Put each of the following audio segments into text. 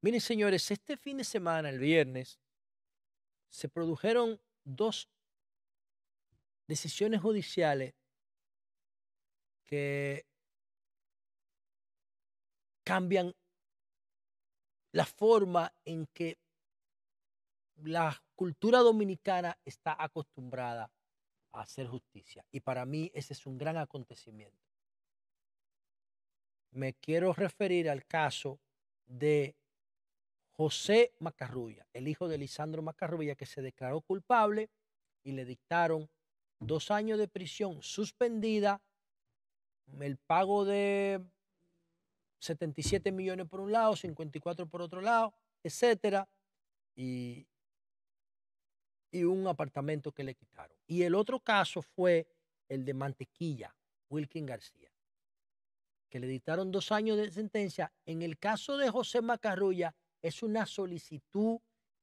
Miren, señores, este fin de semana, el viernes, se produjeron dos decisiones judiciales que cambian la forma en que la cultura dominicana está acostumbrada a hacer justicia. Y para mí ese es un gran acontecimiento. Me quiero referir al caso de José Macarrulla, el hijo de Lisandro Macarrulla, que se declaró culpable y le dictaron 2 años de prisión suspendida, el pago de 77 millones por un lado, 54 por otro lado, etcétera, y, y un apartamento que le quitaron. Y el otro caso fue el de Mantequilla, Wilkin García, que le dictaron 2 años de sentencia. En el caso de José Macarrulla, es una solicitud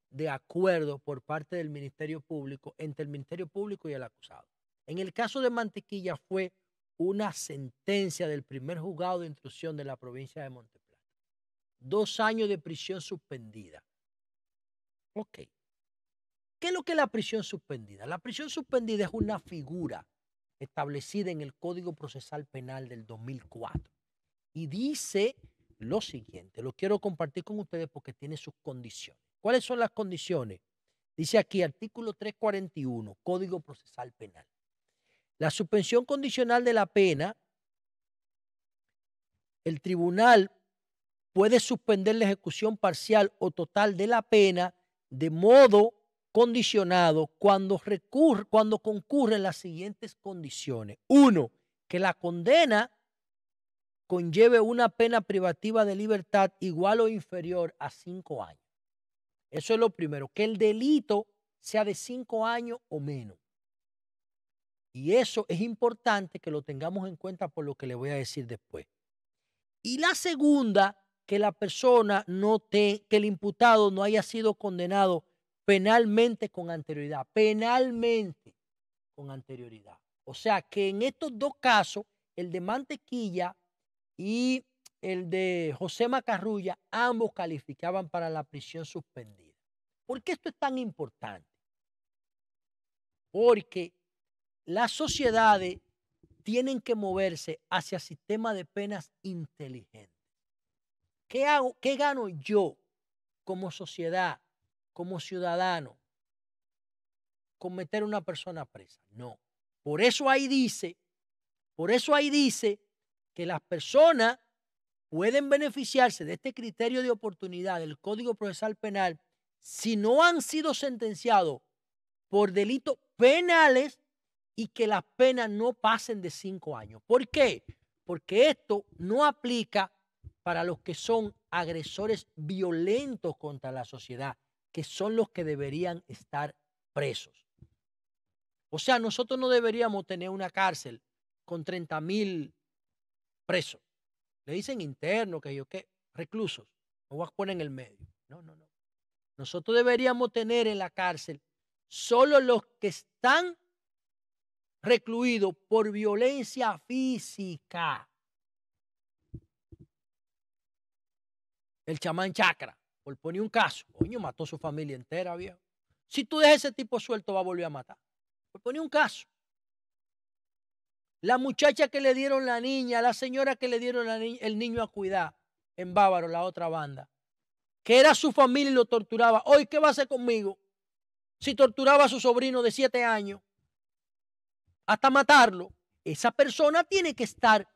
de acuerdo por parte del Ministerio Público, entre el Ministerio Público y el acusado. En el caso de Mantequilla fue una sentencia del primer juzgado de instrucción de la provincia de Monteplata. 2 años de prisión suspendida. Ok. ¿Qué es lo que es la prisión suspendida? La prisión suspendida es una figura establecida en el Código Procesal Penal del 2004 y dice lo siguiente, lo quiero compartir con ustedes porque tiene sus condiciones. ¿Cuáles son las condiciones? Dice aquí, artículo 341, Código Procesal Penal. La suspensión condicional de la pena, el tribunal puede suspender la ejecución parcial o total de la pena de modo condicionado cuando concurren las siguientes condiciones. 1, que la condena conlleve una pena privativa de libertad igual o inferior a 5 años. Eso es lo primero, que el delito sea de 5 años o menos. Y eso es importante que lo tengamos en cuenta por lo que le voy a decir después. Y la segunda, que la persona que el imputado no haya sido condenado penalmente con anterioridad. Penalmente con anterioridad. O sea que en estos dos casos, el de Mantequilla y el de José Macarrulla, ambos calificaban para la prisión suspendida. ¿Por qué esto es tan importante? Porque las sociedades tienen que moverse hacia sistemas de penas inteligentes. ¿Qué hago? ¿Qué gano yo como sociedad, como ciudadano, con meter a una persona presa? No. Por eso ahí dice que las personas pueden beneficiarse de este criterio de oportunidad del Código Procesal Penal si no han sido sentenciados por delitos penales y que las penas no pasen de 5 años. ¿Por qué? Porque esto no aplica para los que son agresores violentos contra la sociedad, que son los que deberían estar presos. O sea, nosotros no deberíamos tener una cárcel con 30,000 presos. Le dicen internos, que yo qué, reclusos. Me voy a poner en el medio. No, no, no. Nosotros deberíamos tener en la cárcel solo los que están recluidos por violencia física. El chamán Chacra, por poner un caso, coño, mató a su familia entera, viejo. Si tú dejas ese tipo suelto, va a volver a matar. Por poner un caso. La muchacha que le dieron la niña, la señora que le dieron el niño a cuidar en Bávaro, la otra banda, que era su familia y lo torturaba. Hoy, ¿qué va a hacer conmigo? Si torturaba a su sobrino de 7 años hasta matarlo, esa persona tiene que estar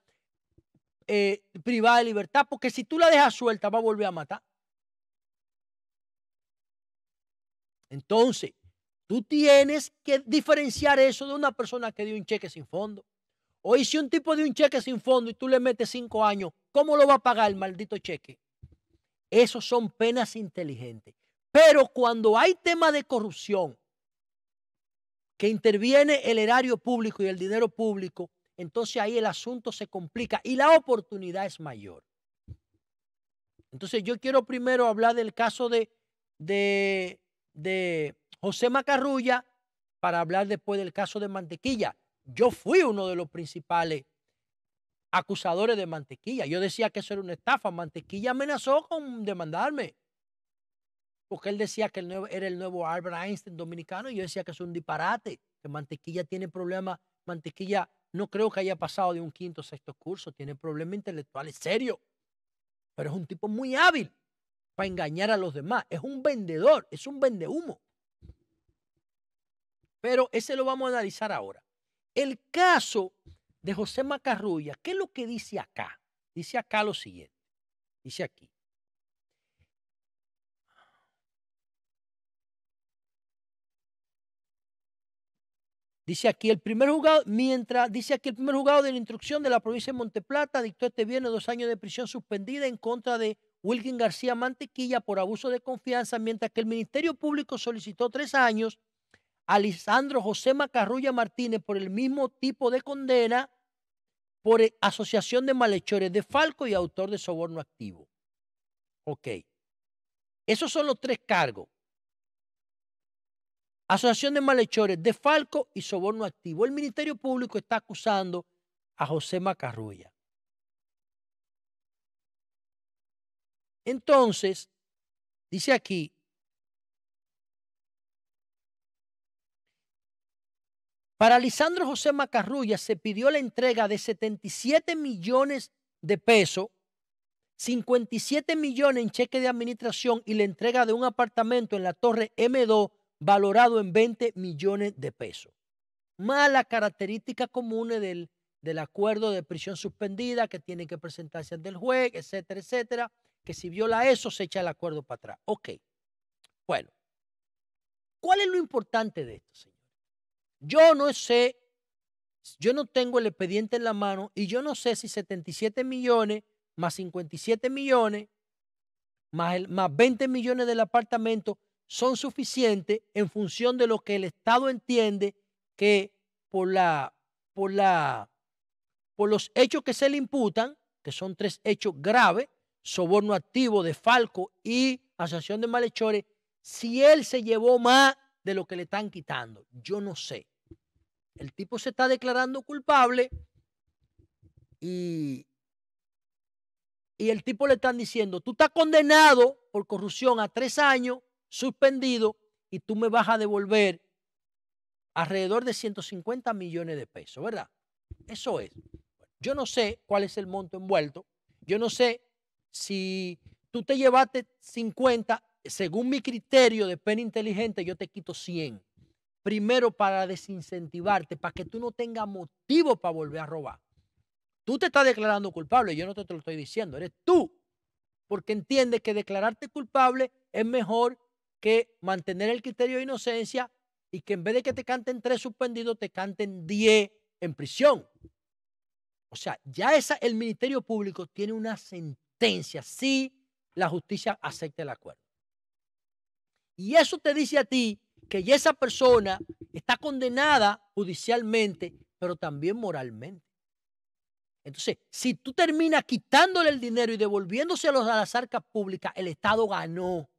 privada de libertad, porque si tú la dejas suelta, va a volver a matar. Entonces, tú tienes que diferenciar eso de una persona que dio un cheque sin fondo. Hoy, si un tipo dio un cheque sin fondo y tú le metes 5 años, ¿cómo lo va a pagar el maldito cheque? Esos son penas inteligentes. Pero cuando hay temas de corrupción, que interviene el erario público y el dinero público, entonces ahí el asunto se complica y la oportunidad es mayor. Entonces yo quiero primero hablar del caso de José Macarrulla para hablar después del caso de Mantequilla. Yo fui uno de los principales acusadores de Mantequilla. Yo decía que eso era una estafa. Mantequilla amenazó con demandarme. porque él decía que era el nuevo Albert Einstein dominicano, y yo decía que es un disparate, que Mantequilla tiene problemas. Mantequilla no creo que haya pasado de un quinto o sexto curso, tiene problemas intelectuales serios, pero es un tipo muy hábil para engañar a los demás, es un vendedor, es un vendehumo. Pero ese lo vamos a analizar ahora. El caso de José Macarrulla, ¿qué es lo que dice acá? Dice acá lo siguiente, dice aquí. Dice aquí el primer juzgado, dice aquí el primer juzgado de la instrucción de la provincia de Monteplata dictó este viernes 2 años de prisión suspendida en contra de Wilkin García Mantequilla por abuso de confianza, mientras que el Ministerio Público solicitó 3 años a Lisandro José Macarrulla Martínez por el mismo tipo de condena por asociación de malhechores de Falco y autor de soborno activo. Ok. Esos son los 3 cargos. Asociación de malhechores, desfalco y soborno activo. El Ministerio Público está acusando a José Macarrulla. Entonces, dice aquí, para Lisandro José Macarrulla se pidió la entrega de 77 millones de pesos, 57 millones en cheque de administración y la entrega de un apartamento en la torre M2 valorado en 20 millones de pesos. Más las características comunes del acuerdo de prisión suspendida que tiene que presentarse ante el juez, etcétera, etcétera, que si viola eso se echa el acuerdo para atrás. Ok, bueno, ¿cuál es lo importante de esto, señor? Yo no sé, yo no tengo el expediente en la mano y yo no sé si 77 millones más 57 millones más 20 millones del apartamento son suficientes en función de lo que el Estado entiende que por los hechos que se le imputan, que son 3 hechos graves, soborno activo, desfalco y asociación de malhechores, si él se llevó más de lo que le están quitando. Yo no sé. El tipo se está declarando culpable y el tipo le están diciendo, tú estás condenado por corrupción a 3 años, suspendido, y tú me vas a devolver alrededor de 150 millones de pesos, ¿verdad? Eso es. Yo no sé cuál es el monto envuelto. Yo no sé si tú te llevaste 50, según mi criterio de pena inteligente, yo te quito 100. Primero para desincentivarte, para que tú no tengas motivo para volver a robar. Tú te estás declarando culpable, yo no te lo estoy diciendo, eres tú, porque entiendes que declararte culpable es mejor que mantener el criterio de inocencia y que en vez de que te canten 3 suspendidos, te canten 10 en prisión. O sea, ya el Ministerio Público tiene una sentencia si la justicia acepta el acuerdo. Y eso te dice a ti que ya esa persona está condenada judicialmente, pero también moralmente. Entonces, si tú terminas quitándole el dinero y devolviéndoselo a las arcas públicas, el Estado ganó.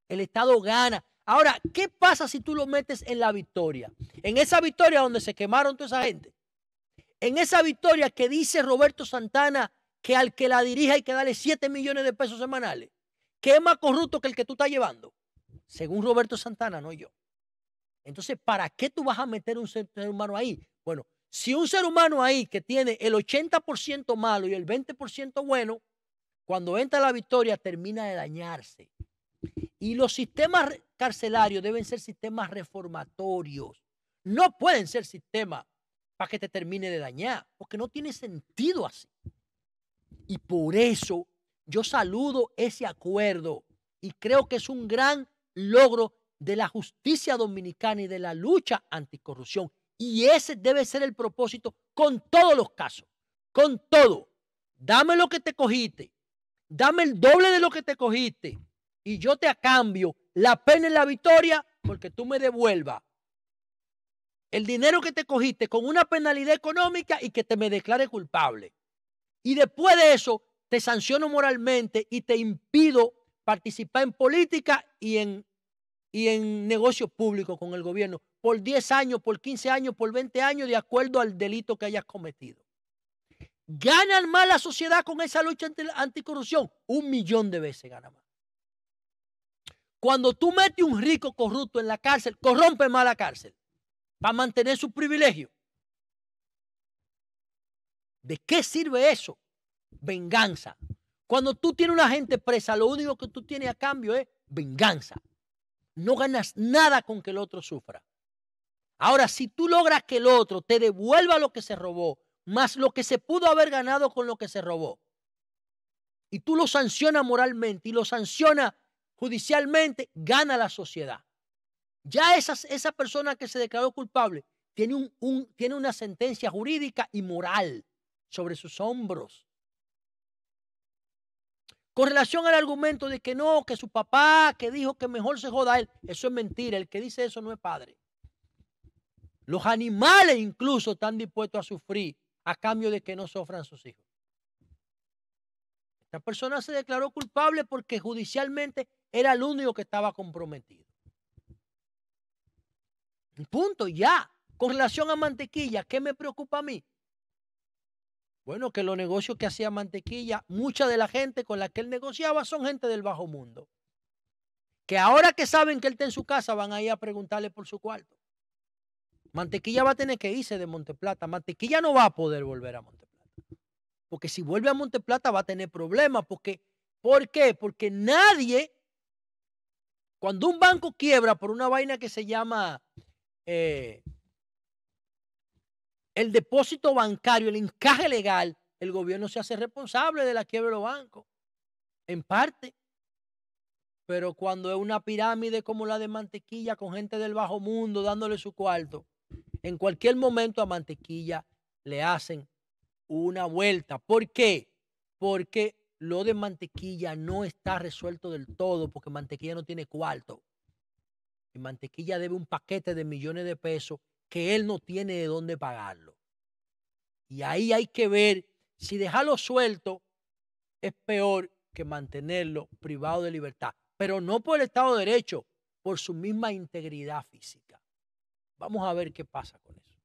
El Estado gana. Ahora, ¿qué pasa si tú lo metes en la Victoria? En esa Victoria donde se quemaron toda esa gente. En esa Victoria que dice Roberto Santana que al que la dirija hay que darle 7 millones de pesos semanales, que es más corrupto que el que tú estás llevando. Según Roberto Santana, no yo. Entonces, ¿para qué tú vas a meter un ser humano ahí? Bueno, si un ser humano ahí que tiene el 80% malo y el 20% bueno, cuando entra a la Victoria termina de dañarse. Y los sistemas carcelarios deben ser sistemas reformatorios. No pueden ser sistemas para que te termine de dañar, porque no tiene sentido así. Y por eso yo saludo ese acuerdo y creo que es un gran logro de la justicia dominicana y de la lucha anticorrupción. Y ese debe ser el propósito con todos los casos, con todo. Dame lo que te cogiste, dame el doble de lo que te cogiste y yo te cambio la pena en la Victoria porque tú me devuelvas el dinero que te cogiste con una penalidad económica y que te me declare culpable. Y después de eso te sanciono moralmente y te impido participar en política y en negocios públicos con el gobierno por 10 años, por 15 años, por 20 años, de acuerdo al delito que hayas cometido. ¿Ganan más la sociedad con esa lucha anticorrupción? 1 millón de veces gana más. Cuando tú metes un rico corrupto en la cárcel, corrompe más la cárcel para mantener su privilegio. ¿De qué sirve eso? Venganza. Cuando tú tienes una gente presa, lo único que tú tienes a cambio es venganza. No ganas nada con que el otro sufra. Ahora, si tú logras que el otro te devuelva lo que se robó, más lo que se pudo haber ganado con lo que se robó, y tú lo sancionas moralmente y lo sancionas judicialmente, gana la sociedad. Ya esa persona que se declaró culpable tiene una sentencia jurídica y moral sobre sus hombros. Con relación al argumento de que no, que su papá, que dijo que mejor se joda a él, eso es mentira. El que dice eso no es padre. Los animales incluso están dispuestos a sufrir a cambio de que no sufran sus hijos. Esta persona se declaró culpable porque judicialmente era el único que estaba comprometido. Punto, ya. Con relación a Mantequilla, ¿qué me preocupa a mí? Bueno, que los negocios que hacía Mantequilla, mucha de la gente con la que él negociaba son gente del bajo mundo. Que ahora que saben que él está en su casa van a ir a preguntarle por su cuarto. Mantequilla va a tener que irse de Monteplata. Mantequilla no va a poder volver a Monteplata. Porque si vuelve a Monteplata va a tener problemas. ¿Por qué? Porque nadie, cuando un banco quiebra por una vaina que se llama el depósito bancario, el encaje legal, el gobierno se hace responsable de la quiebra de los bancos, en parte. Pero cuando es una pirámide como la de Mantequilla, con gente del bajo mundo dándole su cuarto, en cualquier momento a Mantequilla le hacen una vuelta. ¿Por qué? Porque lo de Mantequilla no está resuelto del todo, porque Mantequilla no tiene cuarto. Y Mantequilla debe un paquete de millones de pesos que él no tiene de dónde pagarlo. Y ahí hay que ver si dejarlo suelto es peor que mantenerlo privado de libertad. Pero no por el Estado de Derecho, por su misma integridad física. Vamos a ver qué pasa con eso.